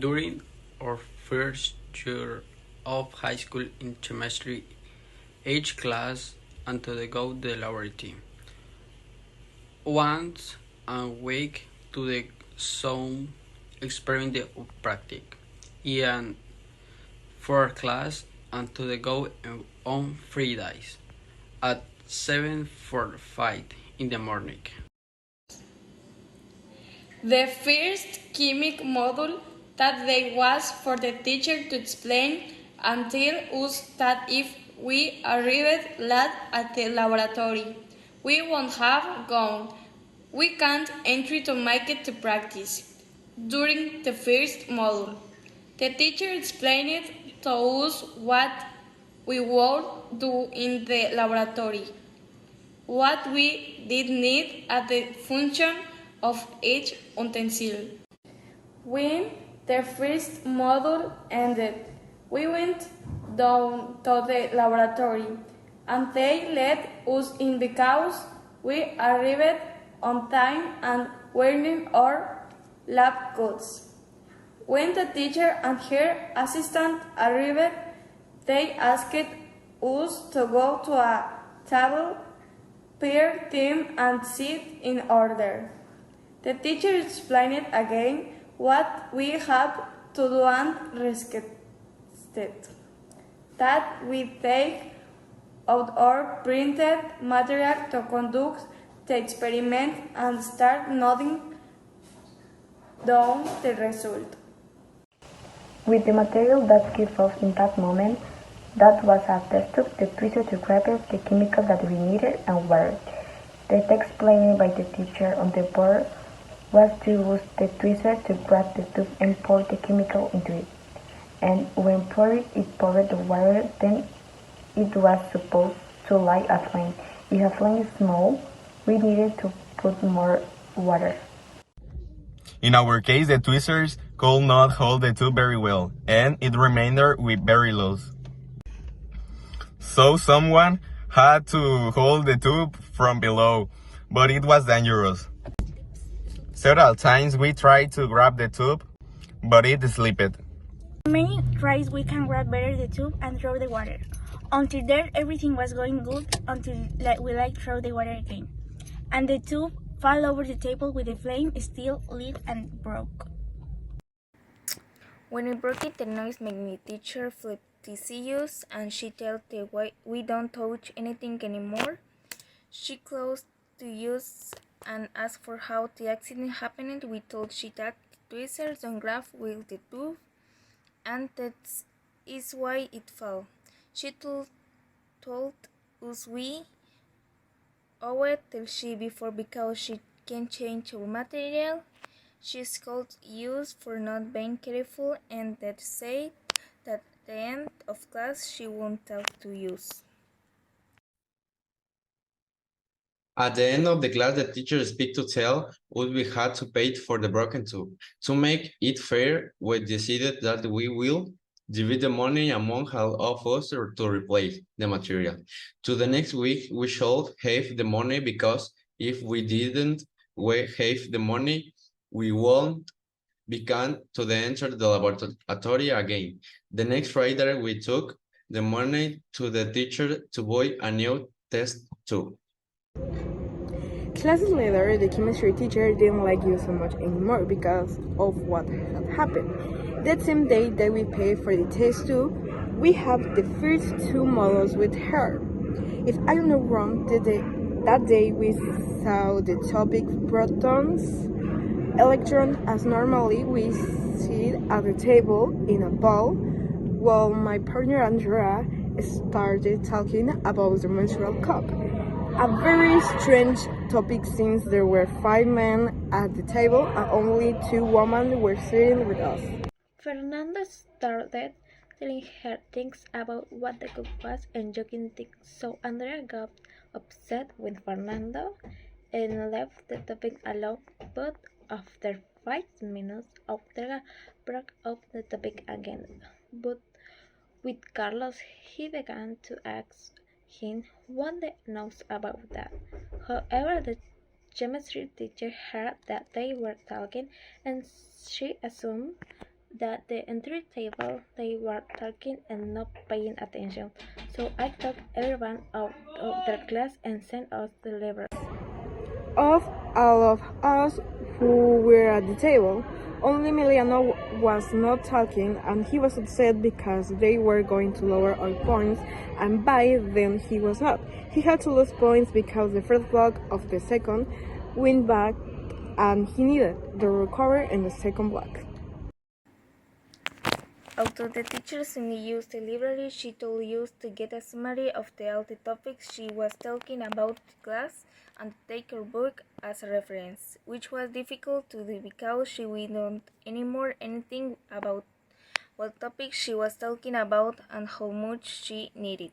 During our first year of high school in chemistry, each class undergo the laboratory once a week to the some experiment of practice. And for class and to the go on Fridays at 7:45 in the morning. The first chemic module that day was for the teacher to explain and tell us that if we arrived late at the laboratory, we won't have gone. We can't enter to make it to practice. During the first module, the teacher explained to us what we would do in the laboratory, what we did need at the function of each utensil. When the first module ended, we went down to the laboratory and they let us in because we arrived on time and wearing our lab coats. When the teacher and her assistant arrived, they asked us to go to a table, pair them and sit in order. The teacher explained again what we had to do and requested that we take out our printed material to conduct the experiment and start noting down the result. With the material that gave us in that moment, that was a test tube, the twister to grab the chemical that we needed and water. The text explained by the teacher on the board was to use the twister to grab the tube and pour the chemical into it. And when poured the water, then it was supposed to light a flame. If a flame is small, we needed to put more water. In our case, the tweezers could not hold the tube very well, and it remained with very loose. So someone had to hold the tube from below, but it was dangerous. Several times we tried to grab the tube, but it slipped. Many tries we can grab better the tube and throw the water. Until there, everything was going good until we throw the water again. And the tube fell over the table with the flame still lit and broke. When we broke it, the noise made me teacher flipticious and she told the way we don't touch anything anymore. She closed to use and asked for how the accident happened. We told she that the tweezers don't grab with the tube and that is why it fell. She told us we owe it till she before because she can change our material. She scolded us for not being careful and that said that at the end of class she won't talk to us. At the end of the class, the teacher speak to tell us we had to pay for the broken tube. To make it fair, we decided that we will divide the money among all of us to replace the material. To the next week, we should have the money because if we didn't have the money, we won't begin to enter the laboratory again. The next Friday, we took the money to the teacher to buy a new test tube. Classes later, the chemistry teacher didn't like you so much anymore because of what had happened. That same day that we paid for the test tube, we had the first two models with her. If I'm not wrong, that day we saw the topic protons, electrons, as normally we sit at the table in a ball, while my partner Andrea started talking about the menstrual cup. A very strange topic since there were 5 men at the table and only 2 women were sitting with us. Fernanda started telling her things about what the cup was and joking things, so Andrea got upset with Fernando and left the topic alone, but after 5 minutes, Andrea brought up the topic again. But with Carlos, he began to ask him what they knows about that. However, the chemistry teacher heard that they were talking and she assumed that the entire table they were talking and not paying attention. So I took everyone out of their class and sent us to the library. Of all of us who were at the table, only Emiliano was not talking, and he was upset because they were going to lower our points, and by then he was not. He had to lose points because the first block of the second went back, and he needed the recover in the second block. Although the teacher only used the library, she told us to get a summary of all the topics she was talking about to class and take her book as a reference, which was difficult to do because she we don't anymore anything about what topic she was talking about and how much she needed.